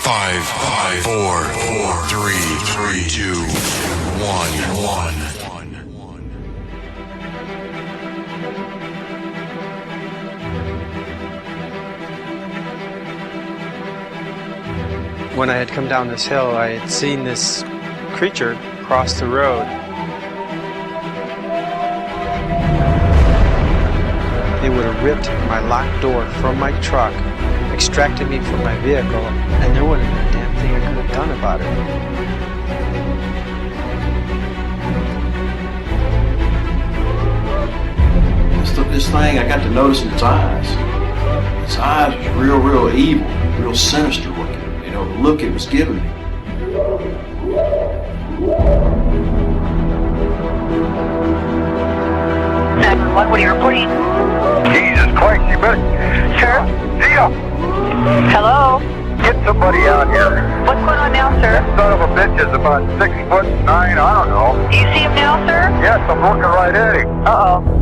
5, 4, 3, 2, 1. When I had come down this hill, I had seen this creature cross the road. It would have ripped my locked door from my truck, extracted me from my vehicle, and there wouldn't have been a damn thing I could have done about it. This thing, I got to notice in its eyes. Its eyes was real evil, real sinister looking. You know, the look it was giving me. What are you reporting? Jesus Christ, you better... Sir? Zia! Hello? Get somebody out here. What's going on now, sir? That son of a bitch is about 6'9", I don't know. Do you see him now, sir? Yes, I'm looking right at him. Uh-oh.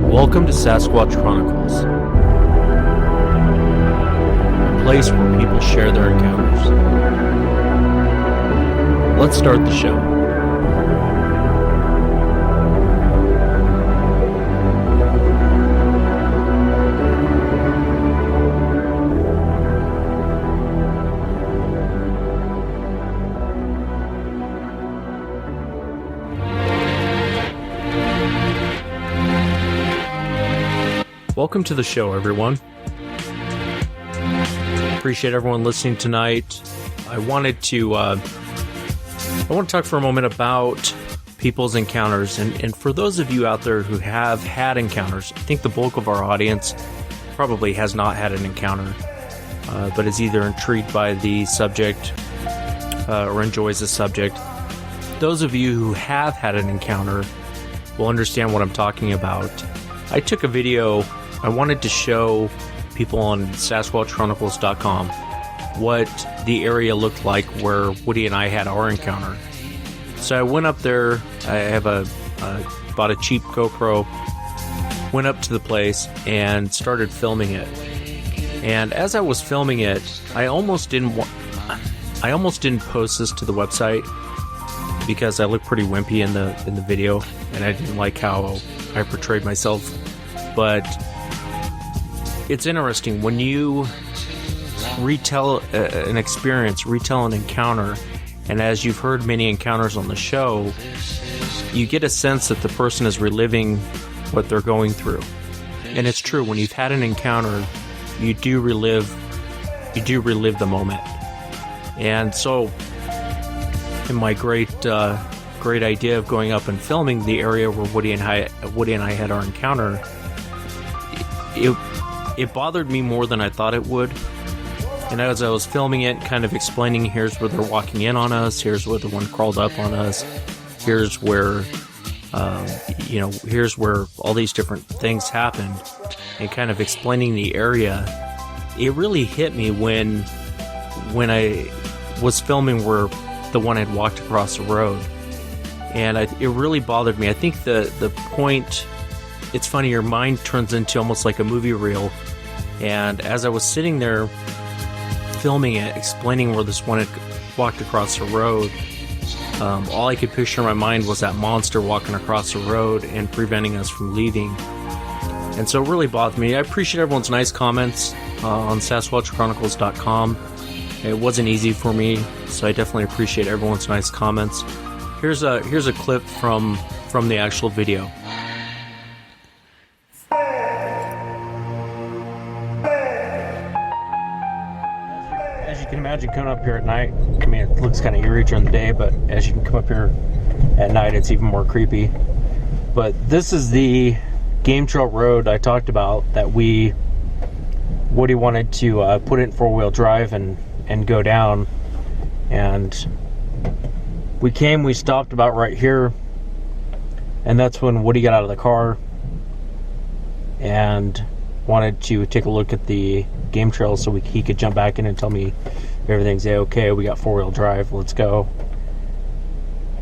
Welcome to Sasquatch Chronicles, a place where people share their encounters. Let's start the show. Welcome to the show, everyone. Appreciate everyone listening tonight. I want to talk for a moment about people's encounters, and for those of you out there who have had encounters, I think the bulk of our audience probably has not had an encounter, but is either intrigued by the subject or enjoys the subject. Those of you who have had an encounter will understand what I'm talking about. I took a video. I wanted to show people on SasquatchChronicles.com what the area looked like where Woody and I had our encounter. So I went up there. I have bought a cheap GoPro, went up to the place and started filming it. And as I was filming it, I almost didn't post this to the website because I look pretty wimpy in the video, and I didn't like how I portrayed myself. But it's interesting when you retell an experience, retell an encounter, and as you've heard many encounters on the show, you get a sense that the person is reliving what they're going through. And it's true, when you've had an encounter, you do relive the moment. And so, in my great idea of going up and filming the area where Woody and I had our encounter, it bothered me more than I thought it would. And as I was filming it, kind of explaining, here's where they're walking in on us, here's where the one crawled up on us, here's where here's where all these different things happened, and kind of explaining the area, it really hit me when I was filming where the one had walked across the road. And it really bothered me. I think the point, it's funny, your mind turns into almost like a movie reel. And as I was sitting there filming it, explaining where this one had walked across the road, all I could picture in my mind was that monster walking across the road and preventing us from leaving. And so it really bothered me. I appreciate everyone's nice comments on SasquatchChronicles.com. It wasn't easy for me, so I definitely appreciate everyone's nice comments. Here's a clip from the actual video. As you can imagine, coming up here at night, I mean, it looks kind of eerie during the day, but as you can come up here at night, it's even more creepy. But this is the game trail road I talked about that Woody wanted to put in four-wheel drive and go down. And we stopped about right here, And that's when Woody got out of the car and wanted to take a look at the game trail so he could jump back in and tell me everything's okay. We got 4-wheel drive, let's go.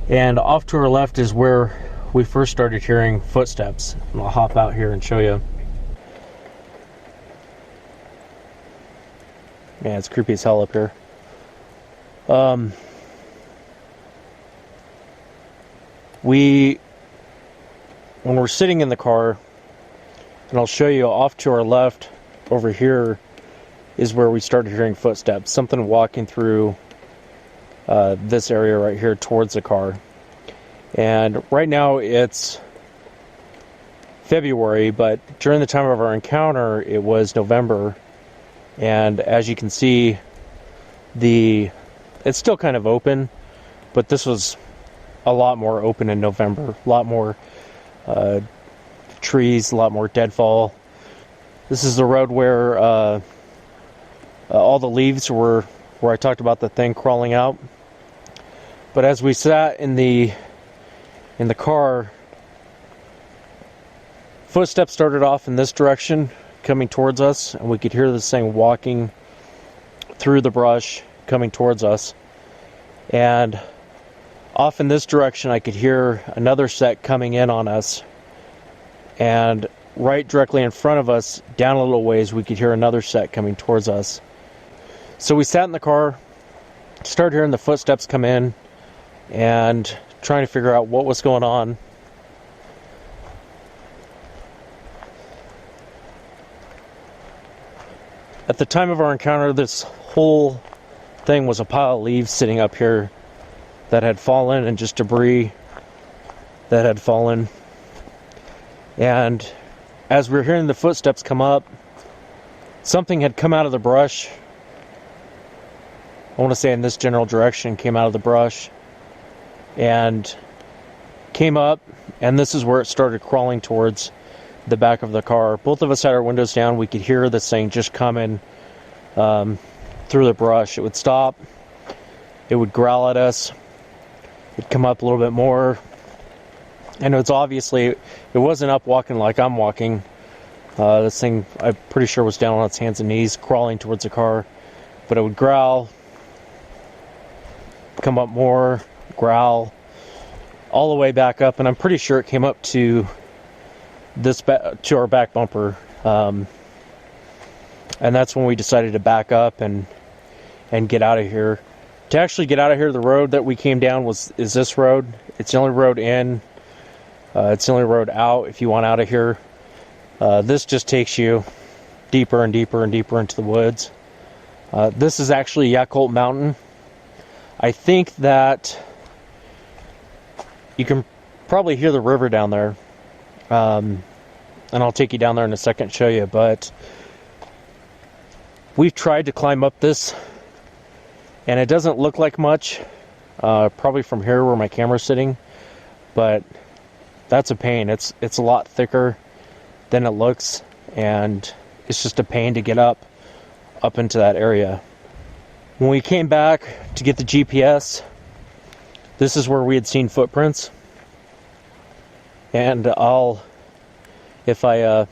And off to our left is where we first started hearing footsteps. And I'll hop out here and show you. Man, it's creepy as hell up here. When we're sitting in the car, and I'll show you off to our left over here is where we started hearing footsteps. Something walking through this area right here towards the car. And right now it's February, but during the time of our encounter it was November. And as you can see, it's still kind of open, but this was a lot more open in November. A lot more trees, a lot more deadfall. This is the road where all the leaves were, where I talked about the thing crawling out. But as we sat in the car, footsteps started off in this direction, coming towards us, and we could hear this thing walking through the brush, coming towards us. And off in this direction, I could hear another set coming in on us. And right directly in front of us, down a little ways, we could hear another set coming towards us. So we sat in the car, started hearing the footsteps come in, and trying to figure out what was going on. At the time of our encounter, this whole thing was a pile of leaves sitting up here that had fallen, and just debris that had fallen. And as we were hearing the footsteps come up, something had come out of the brush. I want to say in this general direction, came out of the brush and came up, and this is where it started crawling towards the back of the car. Both of us had our windows down. We could hear this thing just coming through the brush. It would stop, it would growl at us, it'd come up a little bit more, and it's obviously, it wasn't up walking like I'm walking. This thing, I'm pretty sure, was down on its hands and knees crawling towards the car, but it would growl, come up more, growl, all the way back up, and I'm pretty sure it came up to to our back bumper, and that's when we decided to back up and get out of here. To actually get out of here, the road that we came down is this road. It's the only road in. It's the only road out if you want out of here. This just takes you deeper and deeper and deeper into the woods. This is actually Yakult Mountain. I think that you can probably hear the river down there. And I'll take you down there in a second and show you, but we've tried to climb up this, and it doesn't look like much, probably from here where my camera's sitting, but that's a pain. It's a lot thicker than it looks, and it's just a pain to get up into that area. When we came back to get the GPS, this is where we had seen footprints. And if I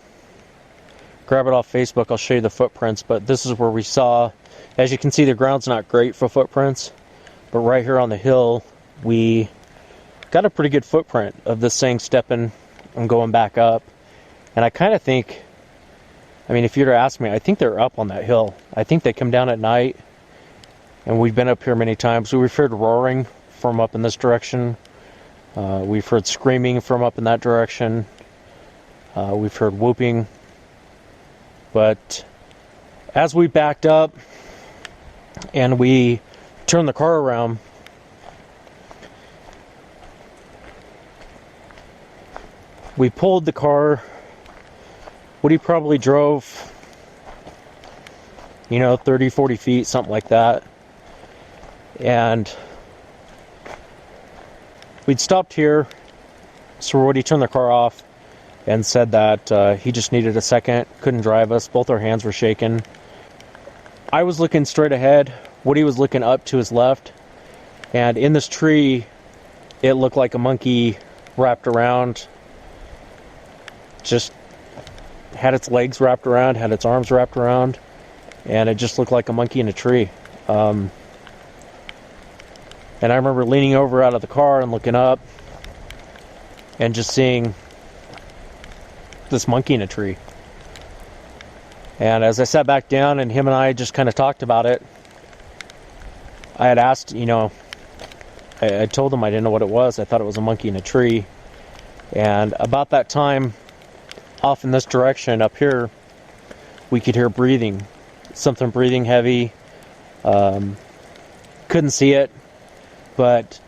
grab it off Facebook, I'll show you the footprints. But this is where we saw, as you can see, the ground's not great for footprints. But right here on the hill, we got a pretty good footprint of this thing stepping and going back up. And I kind of think, I mean, if you were to ask me, I think they're up on that hill. I think they come down at night. And we've been up here many times. We've heard roaring from up in this direction. We've heard screaming from up in that direction. We've heard whooping. But as we backed up and we turned the car around, we pulled the car. Woody probably drove, 30, 40 feet, something like that. And we'd stopped here, so Woody turned the car off and said that he just needed a second, couldn't drive us, both our hands were shaking. I was looking straight ahead, Woody was looking up to his left, and in this tree, it looked like a monkey wrapped around, just had its legs wrapped around, had its arms wrapped around, and it just looked like a monkey in a tree. And I remember leaning over out of the car and looking up and just seeing this monkey in a tree. And as I sat back down and him and I just kind of talked about it, I had asked, I told him I didn't know what it was. I thought it was a monkey in a tree. And about that time, off in this direction up here, we could hear breathing. Something breathing heavy. Couldn't see it. But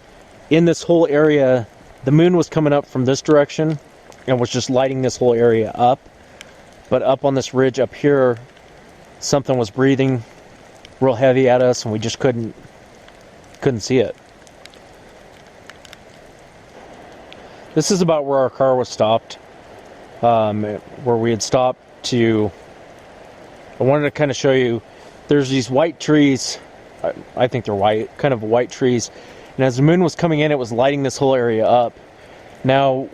in this whole area, the moon was coming up from this direction and was just lighting this whole area up. But up on this ridge up here, something was breathing real heavy at us, and we just couldn't see it. This is about where our car was stopped, where we had stopped to. I wanted to kind of show you. There's these white trees. I think they're white, kind of white trees. And as the moon was coming in, it was lighting this whole area up. Now,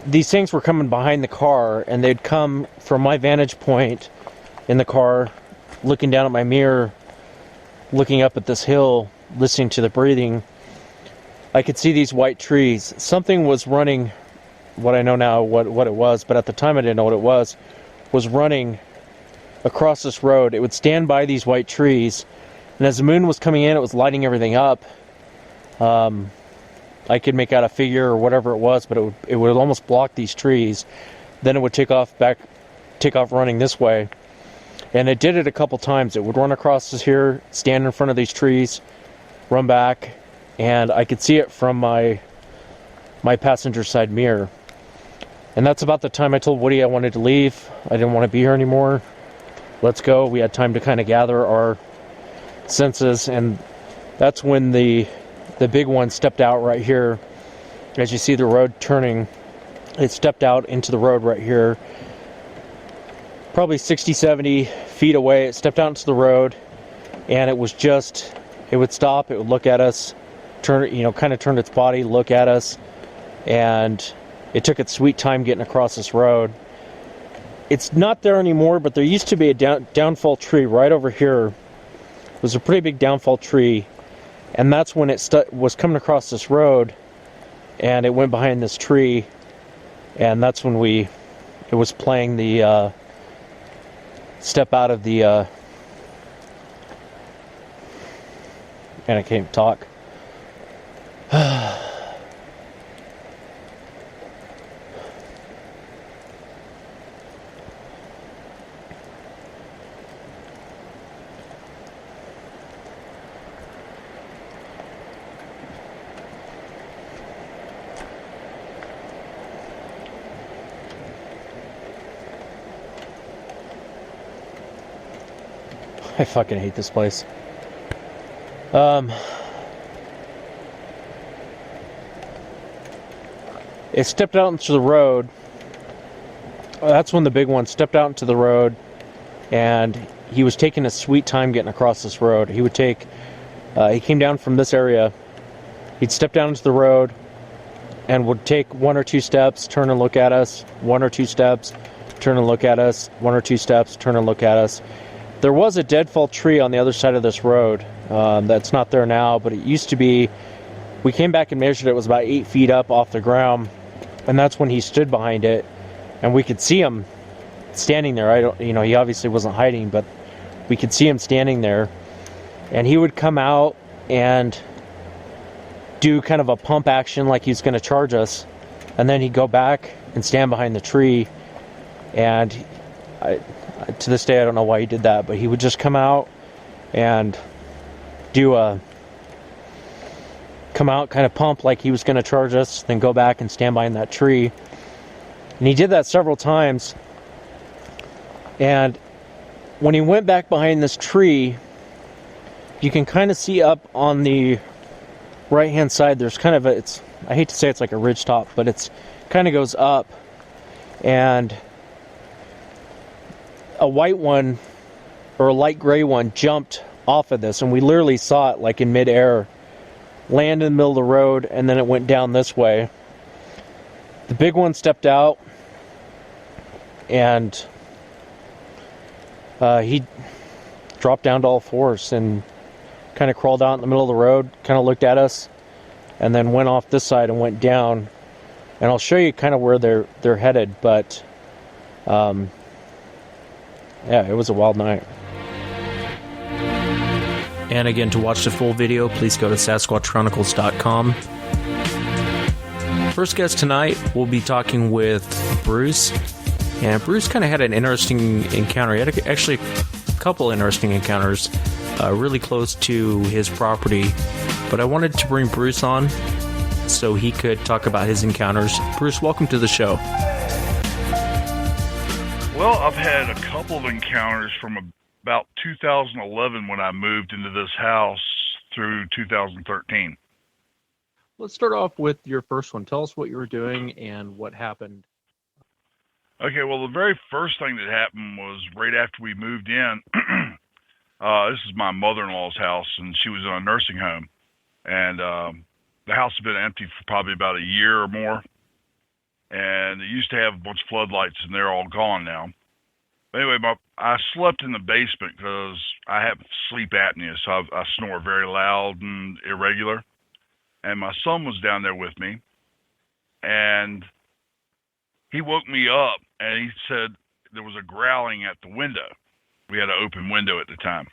these things were coming behind the car, and they'd come from my vantage point in the car, looking down at my mirror, looking up at this hill, listening to the breathing. I could see these white trees. Something was running, what I know now what it was, but at the time I didn't know what it was running across this road. It would stand by these white trees, and as the moon was coming in, it was lighting everything up. I could make out a figure or whatever it was, but it would almost block these trees. Then it would take off running this way. And it did it a couple times. It would run across this here, stand in front of these trees, run back, and I could see it from my passenger side mirror. And that's about the time I told Woody I wanted to leave. I didn't want to be here anymore. Let's go. We had time to kind of gather our senses, and that's when the big one stepped out right here. As you see the road turning, it stepped out into the road right here. Probably 60, 70 feet away, it stepped out into the road, and it would stop, it would look at us, kind of turn its body, look at us, and it took its sweet time getting across this road. It's not there anymore, but there used to be a downfall tree right over here. It was a pretty big downfall tree, and that's when it was coming across this road, and it went behind this tree, and that's when it was playing the step out of the and I can't even talk. I fucking hate this place. It stepped out into the road. That's when the big one stepped out into the road, and he was taking a sweet time getting across this road. He came down from this area. He'd step down into the road and would take one or two steps, turn and look at us, one or two steps, turn and look at us, one or two steps, turn and look at us. There was a deadfall tree on the other side of this road. That's not there now, but it used to be. We came back and measured it. It was about 8 feet up off the ground, and that's when he stood behind it, and we could see him standing there. He obviously wasn't hiding, but we could see him standing there, and he would come out and do kind of a pump action like he's going to charge us, and then he'd go back and stand behind the tree, and to this day I don't know why he did that, but he would just come out and come out, kind of pump like he was going to charge us, then go back and stand behind that tree. And he did that several times. And when he went back behind this tree, you can kind of see up on the right hand side, there's kind of I hate to say it's like a ridge top, but it's kind of goes up, and a white one or a light gray one jumped off of this, and we literally saw it like in midair landed in the middle of the road, and then it went down this way. The big one stepped out, and he dropped down to all fours and kind of crawled out in the middle of the road, kind of looked at us, and then went off this side and went down. And I'll show you kind of where they're headed, but yeah, it was a wild night. And again, to watch the full video, please go to SasquatchChronicles.com. First guest tonight, we'll be talking with Bruce. And Bruce kind of had an interesting encounter. He had actually a couple interesting encounters really close to his property. But I wanted to bring Bruce on so he could talk about his encounters. Bruce, welcome to the show. Well, I've had a couple of encounters from about 2011 when I moved into this house through 2013. Let's start off with your first one. Tell us what you were doing and what happened. Okay, well, the very first thing that happened was right after we moved in. This is my mother-in-law's house, and she was in a nursing home. And the house had been empty for probably about a year or more. And it used to have a bunch of floodlights, and they're all gone now. But anyway, I slept in the basement because I have sleep apnea, so I snore very loud and irregular. And my son was down there with me, and he woke me up, and he said there was a growling at the window. We had an open window at the time.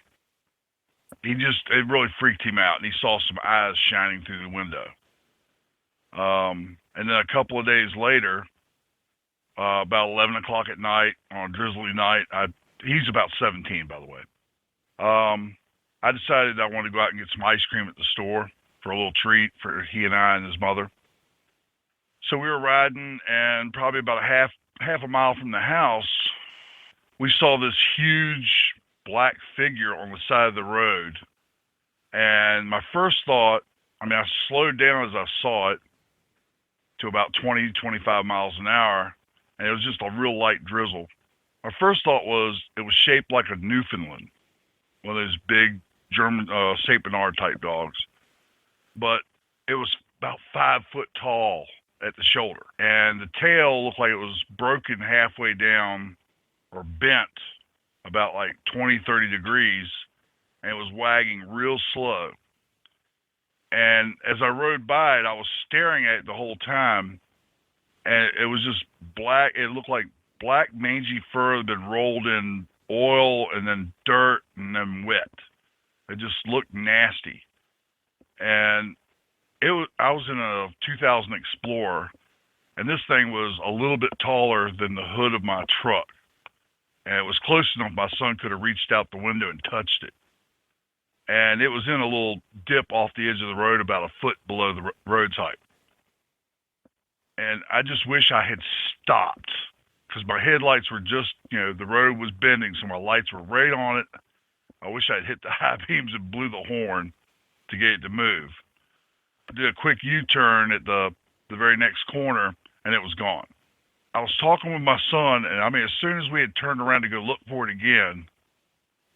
It really freaked him out, and he saw some eyes shining through the window. And then a couple of days later, about 11 o'clock at night, on a drizzly night, he's about 17, by the way. I decided I wanted to go out and get some ice cream at the store for a little treat for he and I and his mother. So we were riding, and probably about half a mile from the house, we saw this huge black figure on the side of the road. And my first thought, I slowed down as I saw it to about 20, 25 miles an hour, and it was just a real light drizzle. My first thought was it was shaped like a Newfoundland, one of those big German Saint Bernard type dogs. But it was about 5 foot tall at the shoulder, and the tail looked like it was broken halfway down or bent about like 20, 30 degrees, and it was wagging real slow. And as I rode by it, I was staring at it the whole time, and it was just black. It looked like black mangy fur that had been rolled in oil and then dirt and then wet. It just looked nasty. And I was in a 2000 Explorer, and this thing was a little bit taller than the hood of my truck. And it was close enough my son could have reached out the window and touched it. And it was in a little dip off the edge of the road about a foot below the road's height. And I just wish I had stopped, because my headlights were just, the road was bending, so my lights were right on it. I wish I'd hit the high beams and blew the horn to get it to move. I did a quick U-turn at the very next corner, and it was gone. I was talking with my son, and as soon as we had turned around to go look for it again,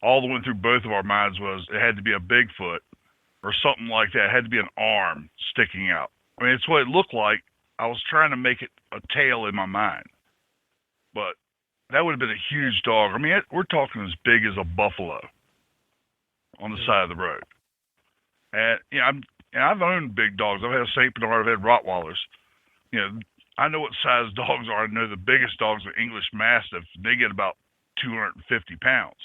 all that went through both of our minds was it had to be a Bigfoot or something like that. It had to be an arm sticking out. It's what it looked like. I was trying to make it a tail in my mind. But that would have been a huge dog. We're talking as big as a buffalo on the side of the road. And, I've owned big dogs. I've had a Saint Bernard. I've had Rottweilers. I know what size dogs are. I know the biggest dogs are English Mastiff. They get about 250 pounds.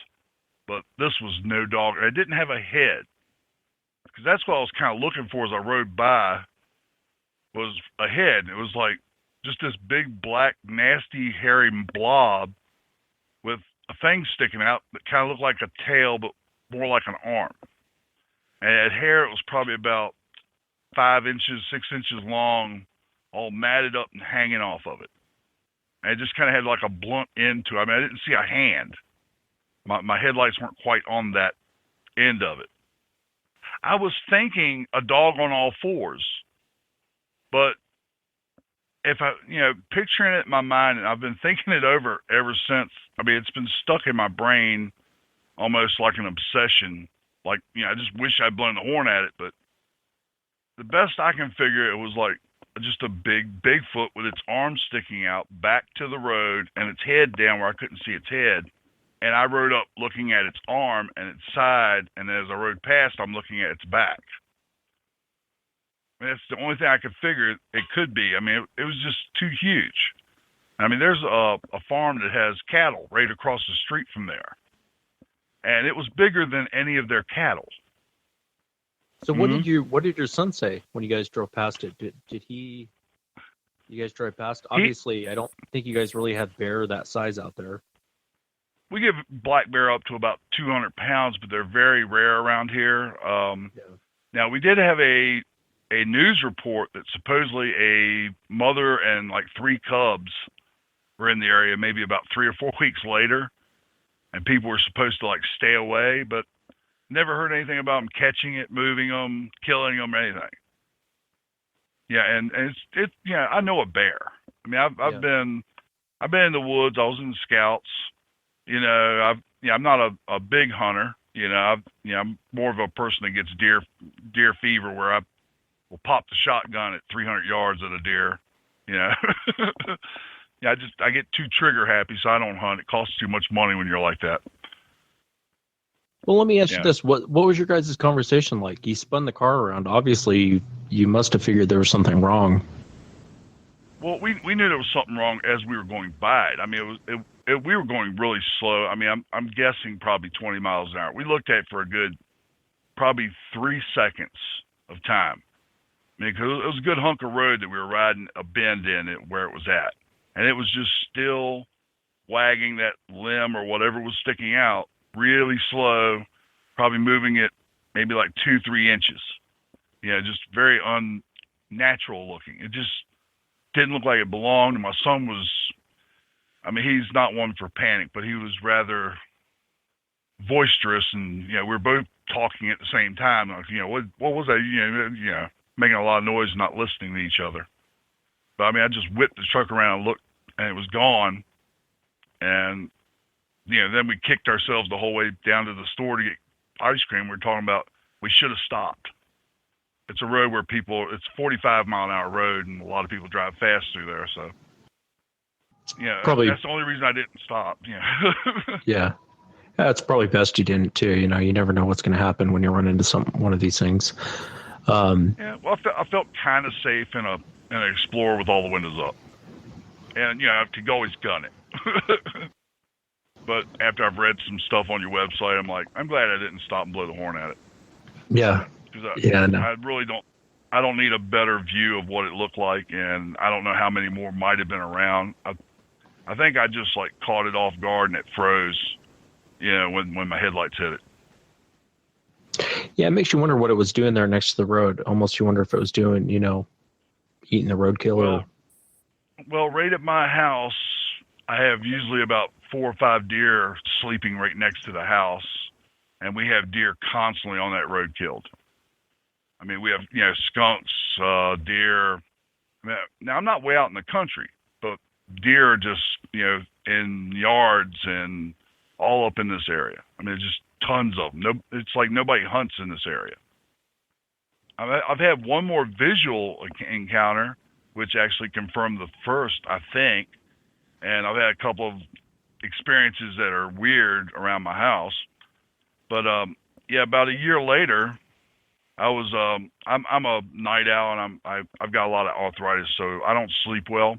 But this was no dog. It didn't have a head. Because that's what I was kind of looking for as I rode by, was a head. It was like just this big, black, nasty, hairy blob with a thing sticking out that kind of looked like a tail, but more like an arm. And it had hair. It was probably about 5 inches, 6 inches long, all matted up and hanging off of it. And it just kind of had like a blunt end to it. I didn't see a hand. My headlights weren't quite on that end of it. I was thinking a dog on all fours, but if picturing it in my mind, and I've been thinking it over ever since. It's been stuck in my brain almost like an obsession. I just wish I'd blown the horn at it, but the best I can figure, it was like just a big Bigfoot with its arms sticking out back to the road and its head down where I couldn't see its head. And I rode up looking at its arm and its side, and as I rode past, I'm looking at its back. I mean, that's the only thing I could figure it could be. I mean, it was just too huge. I mean, there's a farm that has cattle right across the street from there. And it was bigger than any of their cattle. So what did your son say when you guys drove past it? You guys drove past? Obviously, I don't think you guys really have bear that size out there. We give black bear up to about 200 pounds, but they're very rare around here. Now, we did have a news report that supposedly a mother and like 3 cubs were in the area maybe about 3 or 4 weeks later, and people were supposed to like stay away, but never heard anything about them catching it, moving them, killing them, or anything. Yeah, and it's I know a bear. I mean, I've been in the woods. I was in the Scouts. You know, I'm not a big hunter. You know, I'm more of a person that gets deer fever, where I will pop the shotgun at 300 yards at a deer. You know, yeah, I get too trigger happy, so I don't hunt. It costs too much money when you're like that. Well, let me ask you this: what was your guys' conversation like? You spun the car around. Obviously, you must have figured there was something wrong. Well, we knew there was something wrong as we were going by it. I mean, we were going really slow. I mean, I'm guessing probably 20 miles an hour. We looked at it for a good probably 3 seconds of time. I mean, 'cause it was a good hunk of road that we were riding a bend in it where it was at, and it was just still wagging that limb or whatever was sticking out really slow, probably moving it maybe like 2-3 inches. Yeah, just very unnatural looking. It just didn't look like it belonged. And my son was, I mean, he's not one for panic, but he was rather boisterous, and we were both talking at the same time. Like, what was that? Making a lot of noise and not listening to each other. But I mean, I just whipped the truck around and looked, and it was gone. And then we kicked ourselves the whole way down to the store to get ice cream. We were talking about we should have stopped. It's a road where it's 45-mile-an-hour road, and a lot of people drive fast through there. So, probably that's the only reason I didn't stop. Yeah, it's probably best you didn't too. You never know what's going to happen when you run into one of these things. Yeah, well, I felt kind of safe in an Explorer with all the windows up, and I could always gun it. But after I've read some stuff on your website, I'm like, I'm glad I didn't stop and blow the horn at it. Yeah. I really don't. I don't need a better view of what it looked like, and I don't know how many more might have been around. I think I just like caught it off guard and it froze. When my headlights hit it. Yeah, it makes you wonder what it was doing there next to the road. Almost you wonder if it was doing, eating the roadkill. Well, right at my house, I have usually about 4 or 5 deer sleeping right next to the house, and we have deer constantly on that road killed. I mean, we have, skunks, deer. Now, I'm not way out in the country, but deer are just, in yards and all up in this area. I mean, just tons of them. It's like nobody hunts in this area. I've had one more visual encounter, which actually confirmed the first, I think. And I've had a couple of experiences that are weird around my house. But about a year later, I was I'm a night owl, and I've got a lot of arthritis, so I don't sleep well.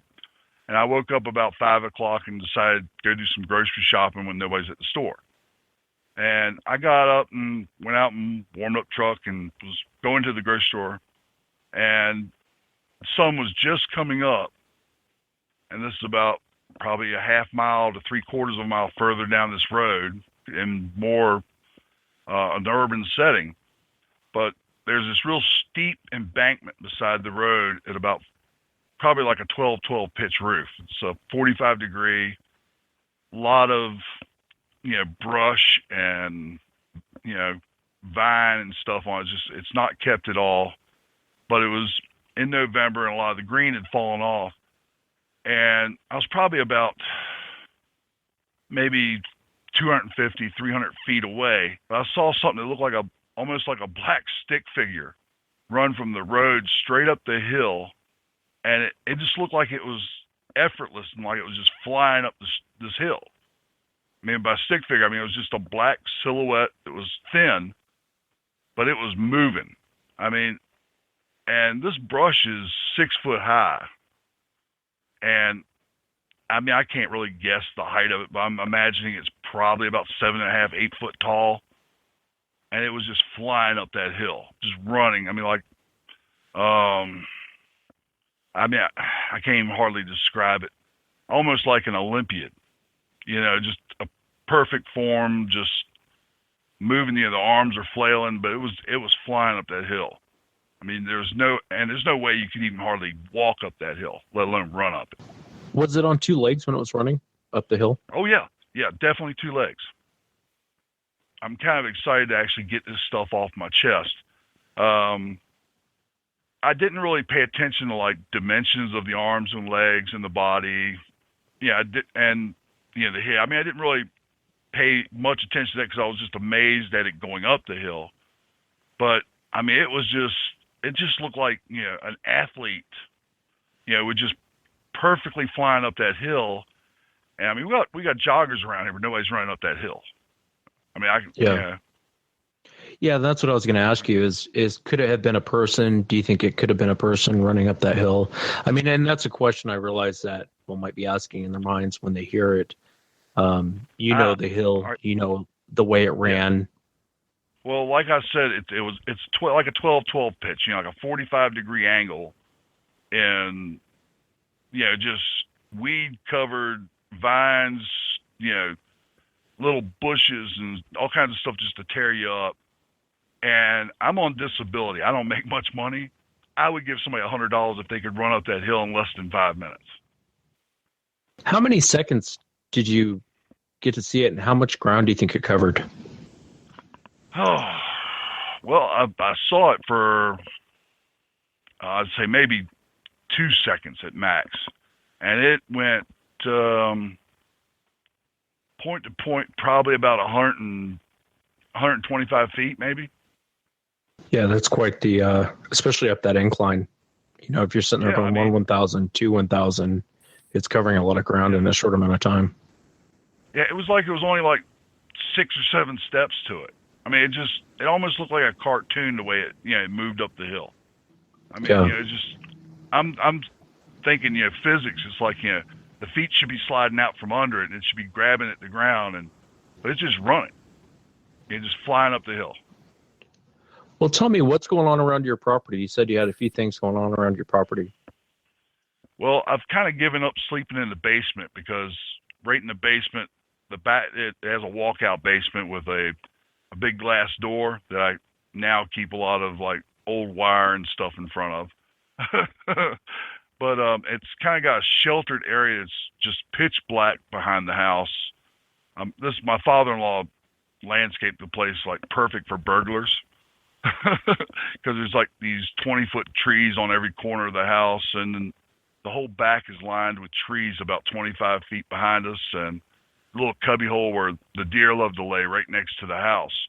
And I woke up about 5 o'clock and decided to go do some grocery shopping when nobody's at the store. And I got up and went out and warmed up truck and was going to the grocery store. And the sun was just coming up. And this is about probably a half mile to 3/4 of a mile further down this road in more an urban setting. But there's this real steep embankment beside the road at about probably like a 12-12 pitch roof. It's a 45-degree, lot of, brush and, vine and stuff on it. It's not kept at all. But it was in November, and a lot of the green had fallen off. And I was probably about maybe 250, 300 feet away. But I saw something that looked like almost like a black stick figure run from the road straight up the hill, and it just looked like it was effortless and like it was just flying up this hill. I mean, by stick figure, I mean, it was just a black silhouette. It was thin, but it was moving. I mean, and this brush is 6 foot high. And I mean, I can't really guess the height of it, but I'm imagining it's probably about 7.5, 8 foot tall. And it was just flying up that hill, just running. I mean, like, I can't even hardly describe it. Almost like an Olympiad, just a perfect form, just moving. The arms are flailing, but it was flying up that hill. I mean, there's no way you can even hardly walk up that hill, let alone run up it. Was it on 2 legs when it was running up the hill? Oh yeah, definitely 2 legs. I'm kind of excited to actually get this stuff off my chest. I didn't really pay attention to like dimensions of the arms and legs and the body. Yeah, I did, and the head. I mean, I didn't really pay much attention to that because I was just amazed at it going up the hill. But I mean, it just looked like an athlete, with just perfectly flying up that hill. And I mean, we got joggers around here, but nobody's running up that hill. I mean, Yeah, that's what I was going to ask you is could it have been a person? Do you think it could have been a person running up that hill? I mean, and that's a question I realize that people might be asking in their minds when they hear it. The hill, the way it ran. Well, like I said, it's like a 12-12 pitch, like a 45-degree angle, and just weed covered vines, little bushes and all kinds of stuff just to tear you up. And I'm on disability. I don't make much money. I would give somebody $100 if they could run up that hill in less than 5 minutes. How many seconds did you get to see it, and how much ground do you think it covered? Oh, well, I saw it for, I'd say maybe 2 seconds at max. And it went point to point probably about 125 feet maybe. Yeah, that's quite the, especially up that incline. If you're sitting there going 1,000, 2, 1,000, it's covering a lot of ground in a short amount of time. Yeah, it was only like 6 or 7 steps to it. I mean, it almost looked like a cartoon the way it moved up the hill. I mean, I'm thinking, physics. It's like, the feet should be sliding out from under it, and it should be grabbing at the ground, but it's just running. It's just flying up the hill. Well, tell me what's going on around your property. You said you had a few things going on around your property. Well, I've kind of given up sleeping in the basement because right in the basement, it has a walkout basement with a big glass door that I now keep a lot of like old wire and stuff in front of. But it's kind of got a sheltered area. It's just pitch black behind the house. My father-in-law landscaped the place like perfect for burglars because there's like these 20-foot trees on every corner of the house, and then the whole back is lined with trees about 25 feet behind us, and a little cubby hole where the deer love to lay right next to the house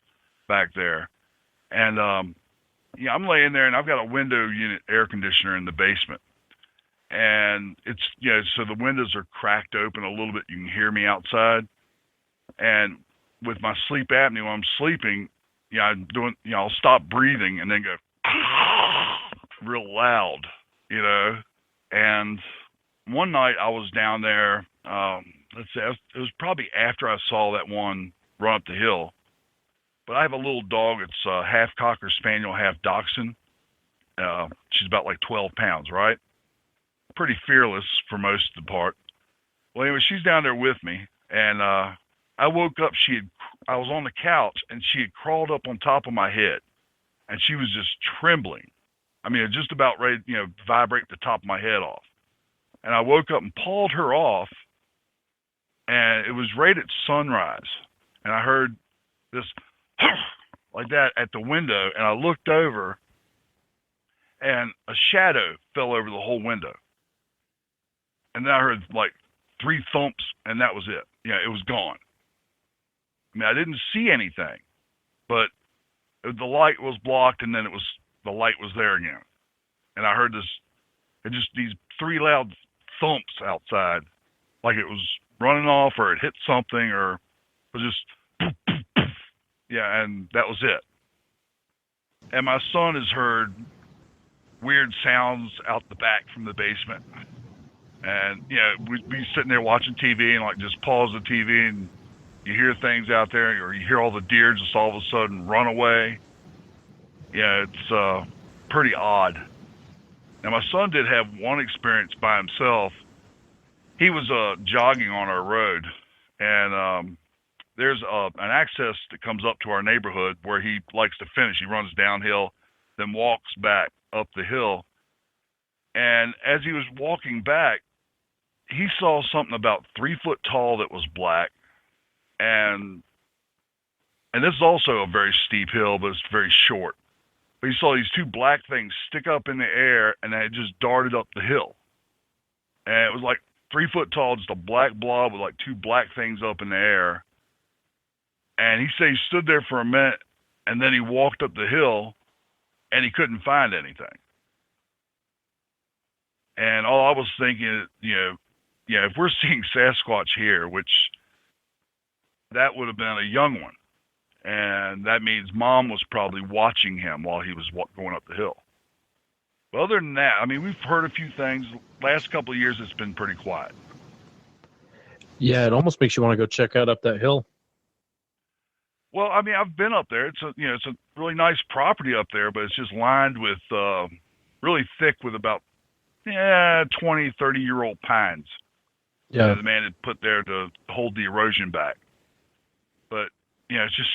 back there. And I'm laying there, and I've got a window unit air conditioner in the basement. And it's, so the windows are cracked open a little bit. You can hear me outside. And with my sleep apnea, when I'm sleeping, I'm doing, I'll stop breathing and then go real loud, And one night I was down there, let's say it was probably after I saw that one run up the hill. But I have a little dog. It's half Cocker Spaniel, half Dachshund. She's about like 12 pounds, right? Pretty fearless for most of the part. Well, anyway, she's down there with me, and I woke up. I was on the couch, and she had crawled up on top of my head, and she was just trembling. I mean, just about ready, vibrate the top of my head off. And I woke up and pulled her off, and it was right at sunrise, and I heard this like that at the window, and I looked over, and a shadow fell over the whole window. And then I heard like 3 thumps, and that was it. It was gone. I mean, I didn't see anything, but the light was blocked, and then it was the light was there again. And I heard these 3 loud thumps outside, like it was running off or it hit something or it was just, yeah, and that was it. And my son has heard weird sounds out the back from the basement. And, we'd be sitting there watching TV and, like, just pause the TV and you hear things out there or you hear all the deer just all of a sudden run away. Yeah, it's pretty odd. Now, my son did have one experience by himself. He was jogging on our road, and there's an access that comes up to our neighborhood where he likes to finish. He runs downhill, then walks back up the hill. And as he was walking back, he saw something about 3 foot tall that was black. And this is also a very steep hill, but it's very short. But he saw these 2 black things stick up in the air, and they just darted up the hill. And it was like 3 foot tall, just a black blob with like 2 black things up in the air. And he said he stood there for a minute, and then he walked up the hill, and he couldn't find anything. And all I was thinking, if we're seeing Sasquatch here, which that would have been a young one, and that means Mom was probably watching him while he was going up the hill. But other than that, I mean, we've heard a few things. Last couple of years, it's been pretty quiet. Yeah, it almost makes you want to go check out up that hill. Well, I mean, I've been up there. It's a really nice property up there, but it's just lined with really thick with about 20, 30-year-old pines. Yeah, that the man had put there to hold the erosion back. But it's just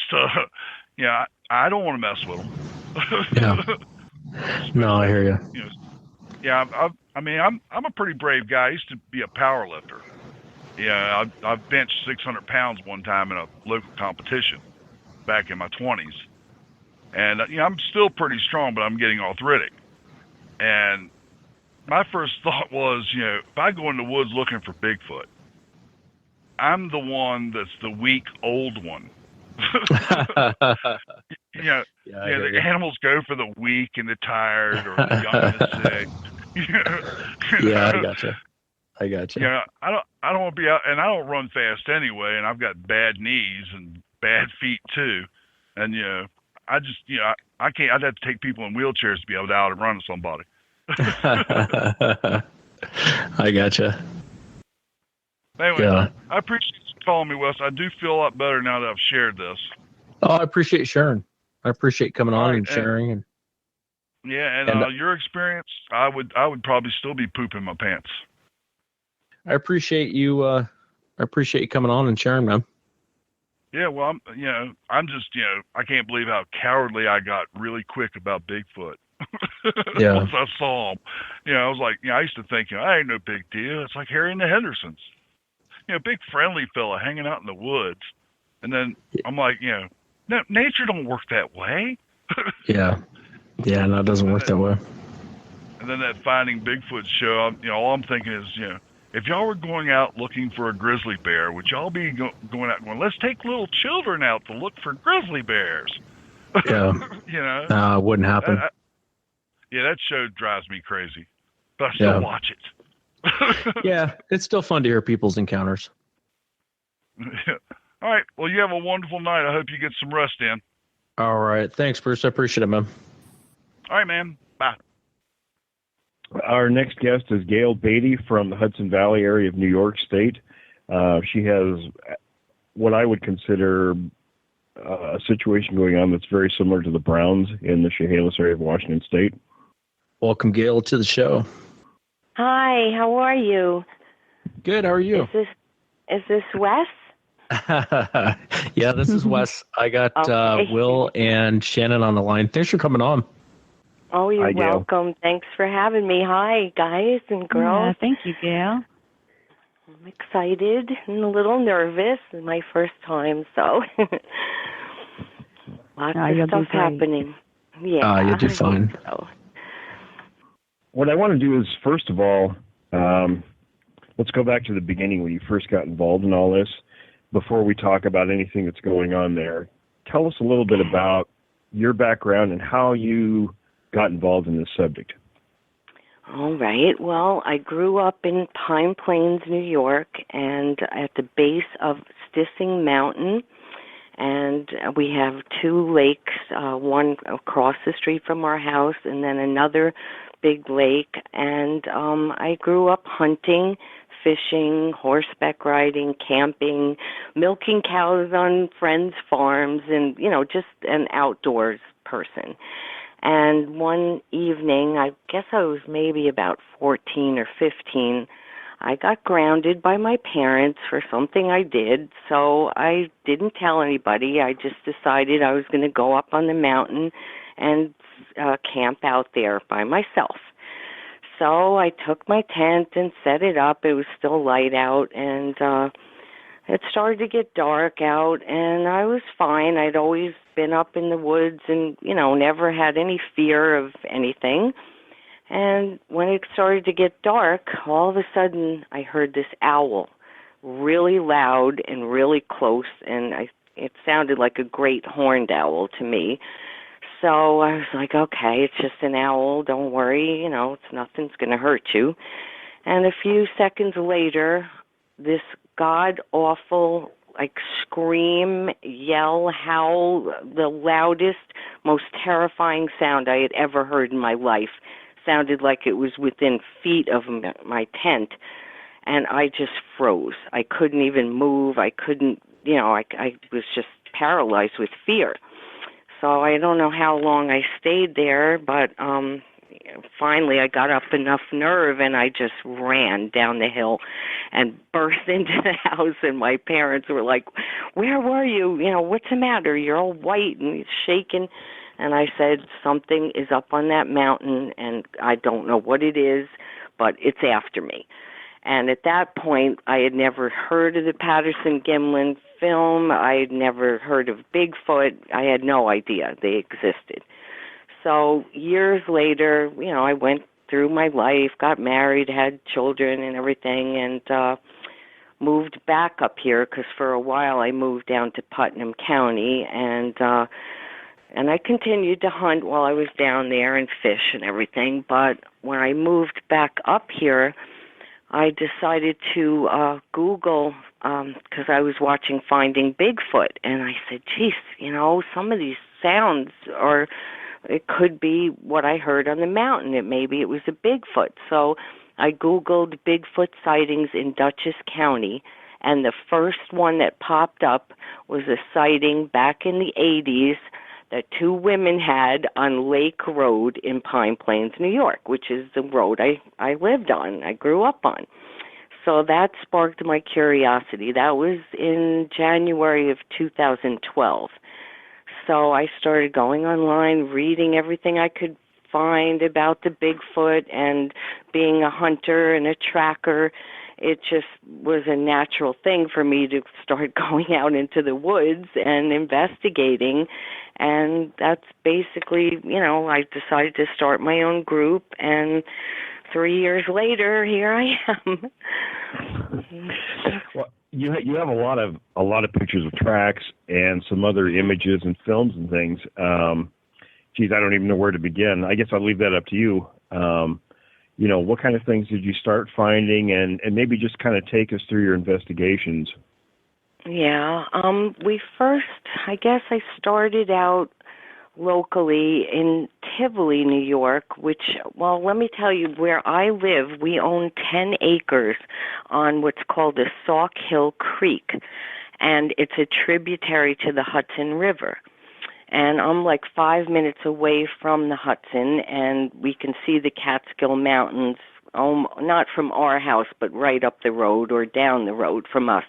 I don't want to mess with them. Yeah. No, I hear you. I'm a pretty brave guy. I used to be a power lifter. Yeah, I've benched 600 pounds one time in a local competition back in my 20s. And, I'm still pretty strong, but I'm getting arthritic. And my first thought was, if I go in the woods looking for Bigfoot, I'm the one that's the weak, old one. The animals go for the weak and the tired or the young and the sick. Yeah, I gotcha. I don't want to be out, and I don't run fast anyway, and I've got bad knees and bad feet too, and I just I can't. I'd have to take people in wheelchairs to be able to out and run somebody. I gotcha. Anyway, Yeah. I appreciate you calling me, Wes. I do feel a lot better now that I've shared this. Oh, I appreciate sharing. I appreciate coming on Right, and sharing. And your experience, I would probably still be pooping my pants. I appreciate you. I appreciate you coming on and sharing, man. Yeah, well, I'm just, I can't believe how cowardly I got really quick about Bigfoot. Yeah. Once I saw him, I was like, I used to think, I ain't no big deal. It's like Harry and the Hendersons, big friendly fella hanging out in the woods. And then I'm like, no, nature don't work that way. Yeah. Yeah, no, it doesn't work that way. And then that Finding Bigfoot show, all I'm thinking is, if y'all were going out looking for a grizzly bear, would y'all be going out going, let's take little children out to look for grizzly bears? Yeah. No, it wouldn't happen. That show drives me crazy, but I still watch it. Yeah, it's still fun to hear people's encounters. All right. Well, you have a wonderful night. I hope you get some rest in. All right. Thanks, Bruce. I appreciate it, man. All right, man. Bye. Our next guest is Gail Beatty from the Hudson Valley area of New York State. She has what I would consider a situation going on that's very similar to the Browns in the Chehalis area of Washington State. Welcome, Gail, to the show. Hi, how are you? Good. How are you? Is this Wes? Yeah, this is Wes. I got Okay. Will and Shannon on the line. Thanks for coming on. Oh, you're Hi, Gail. welcome. Thanks for having me. Hi, guys and girls. Yeah, thank you, Gail. I'm excited and a little nervous. It's my first time, so lots you'll of do stuff great. happening. Yeah, You'll do I hope fine. so. What I want to do is, first of all, let's go back to the beginning when you first got involved in all this. Before we talk about anything that's going on there, tell us a little bit about your background and how you got involved in this subject? All right. Well, I grew up in Pine Plains, New York, and at the base of Stissing Mountain. And we have two lakes, one across the street from our house and then another big lake. And I grew up hunting, fishing, horseback riding, camping, milking cows on friends' farms, and, just an outdoors person. And one evening, I guess I was maybe about 14 or 15, I got grounded by my parents for something I did, so I didn't tell anybody. I just decided I was going to go up on the mountain and camp out there by myself. So I took my tent and set it up. It was still light out, and it started to get dark out, and I was fine. I'd always been up in the woods and, never had any fear of anything. And when it started to get dark, all of a sudden I heard this owl really loud and really close, and it sounded like a great horned owl to me. So I was like, okay, it's just an owl. Don't worry, nothing's going to hurt you. And a few seconds later, this god-awful, scream, yell, howl, the loudest, most terrifying sound I had ever heard in my life. Sounded like it was within feet of my tent, and I just froze. I couldn't even move. I couldn't, I was just paralyzed with fear. So I don't know how long I stayed there, but finally I got up enough nerve, and I just ran down the hill and burst into the house, and my parents were like, "Where were you? What's the matter? You're all white and shaking." And I said, something is up on that mountain, and I don't know what it is, but it's after me. And at that point, I had never heard of the Patterson-Gimlin film. I had never heard of Bigfoot. I had no idea they existed. So years later, I went through my life, got married, had children and everything, and moved back up here because for a while I moved down to Putnam County, and I continued to hunt while I was down there and fish and everything. But when I moved back up here, I decided to Google, because I was watching Finding Bigfoot. And I said, geez, some of these sounds it could be what I heard on the mountain. Maybe it was a Bigfoot. So I Googled Bigfoot sightings in Dutchess County. And the first one that popped up was a sighting back in the 80s that two women had on Lake Road in Pine Plains, New York, which is the road I lived on, I grew up on. So that sparked my curiosity. That was in January of 2012. So I started going online, reading everything I could find about the Bigfoot and being a hunter and a tracker. It just was a natural thing for me to start going out into the woods and investigating. And that's basically, I decided to start my own group, and 3 years later, here I am. Well, you have a lot of pictures of tracks and some other images and films and things. Geez, I don't even know where to begin. I guess I'll leave that up to you. What kind of things did you start finding, and maybe just kind of take us through your investigations? Yeah, I guess I started out locally in Tivoli, New York, which, well, let me tell you, where I live, we own 10 acres on what's called the Sauk Hill Creek, and it's a tributary to the Hudson River. And I'm 5 minutes away from the Hudson, and we can see the Catskill Mountains, not from our house, but right up the road or down the road from us.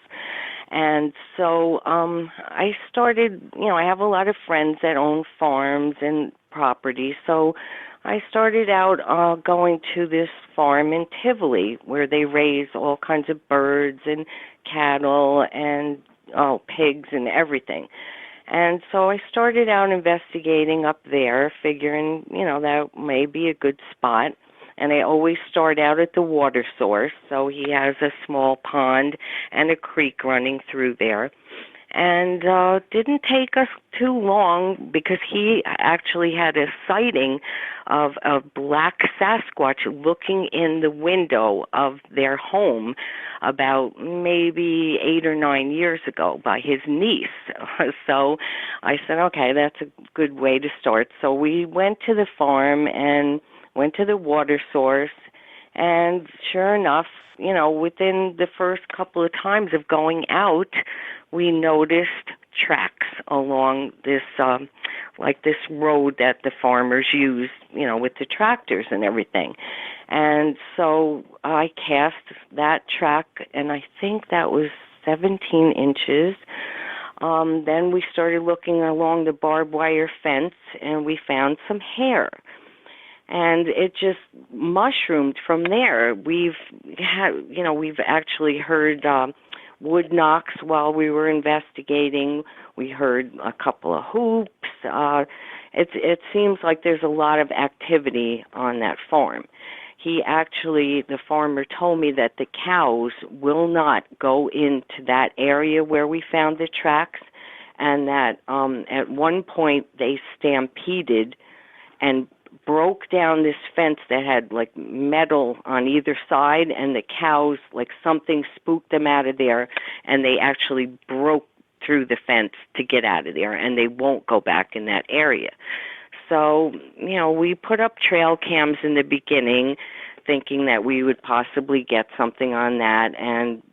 And so I started, I have a lot of friends that own farms and property, so I started out going to this farm in Tivoli where they raise all kinds of birds and cattle and pigs and everything. And so I started out investigating up there, figuring, that may be a good spot. And I always start out at the water source. So he has a small pond and a creek running through there. And didn't take us too long because he actually had a sighting of a black Sasquatch looking in the window of their home about maybe 8 or 9 years ago by his niece. So I said, okay, that's a good way to start. So we went to the farm and went to the water source, and sure enough, within the first couple of times of going out, we noticed tracks along this, this road that the farmers use, with the tractors and everything. And so I cast that track, and I think that was 17 inches. Then we started looking along the barbed wire fence, and we found some hair. And it just mushroomed from there. We've actually heard wood knocks while we were investigating. We heard a couple of hoops. It seems like there's a lot of activity on that farm. The farmer told me that the cows will not go into that area where we found the tracks, and that at one point they stampeded and broke down this fence that had like metal on either side, and the cows, like something spooked them out of there, and they actually broke through the fence to get out of there, and they won't go back in that area. So, we put up trail cams in the beginning thinking that we would possibly get something on that, and,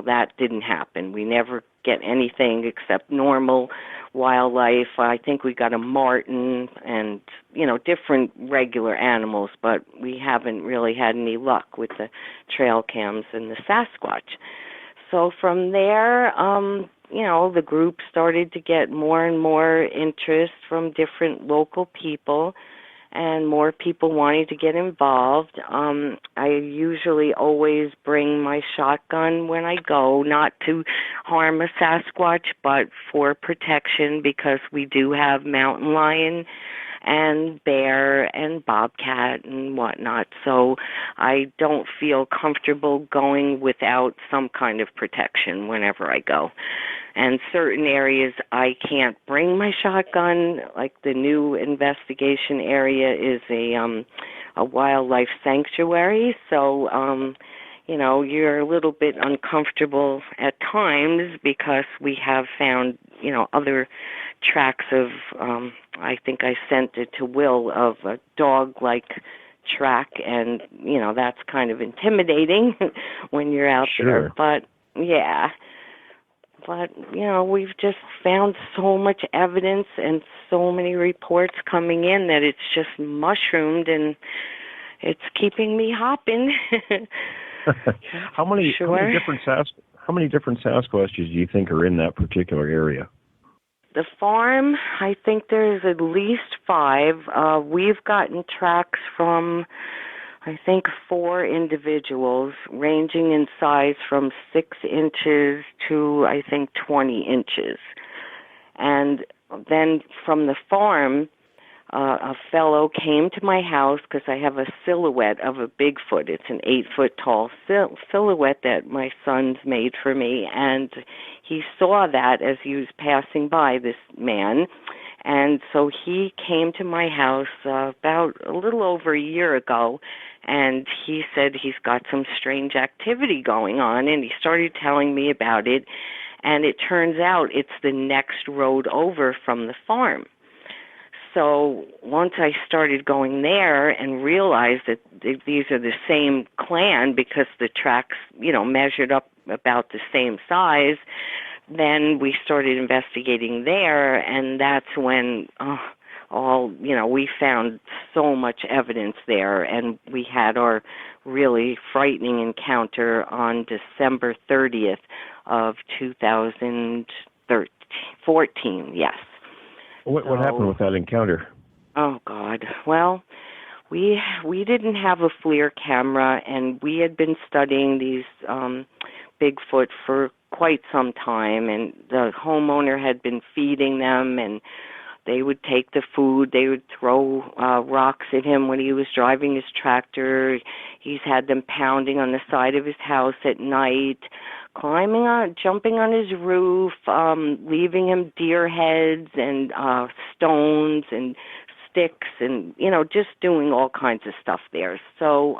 that didn't happen. We never get anything except normal wildlife. I think we got a marten and, different regular animals, but we haven't really had any luck with the trail cams and the Sasquatch. So from there, the group started to get more and more interest from different local people and more people wanting to get involved. I usually always bring my shotgun when I go, not to harm a Sasquatch, but for protection, because we do have mountain lion and bear and bobcat and whatnot. So I don't feel comfortable going without some kind of protection whenever I go. And certain areas I can't bring my shotgun, like the new investigation area is a wildlife sanctuary. So, you're a little bit uncomfortable at times because we have found, other tracks of, I think I sent it to Will, of a dog-like track, and, that's kind of intimidating when you're out there. But, yeah. But, we've just found so much evidence and so many reports coming in that it's just mushroomed, and it's keeping me hopping. How many different Sasquatches do you think are in that particular area? The farm, I think there's at least 5. We've gotten tracks from, I think, 4 individuals, ranging in size from 6 inches to, I think, 20 inches. And then from the farm, a fellow came to my house because I have a silhouette of a Bigfoot. It's an 8-foot-tall silhouette that my sons made for me, and he saw that as he was passing by, this man. And so he came to my house about a little over a year ago, and he said he's got some strange activity going on, and he started telling me about it. And it turns out it's the next road over from the farm. So once I started going there and realized that these are the same clan because the tracks, measured up about the same size, then we started investigating there, and that's when we found so much evidence there, and we had our really frightening encounter on December 30th of 2014, yes. What happened with that encounter? Oh, God. Well, we didn't have a FLIR camera, and we had been studying these Bigfoot for quite some time, and the homeowner had been feeding them, and they would take the food, they would throw rocks at him when he was driving his tractor. He's had them pounding on the side of his house at night, jumping on his roof, leaving him deer heads and stones and sticks and, just doing all kinds of stuff there. So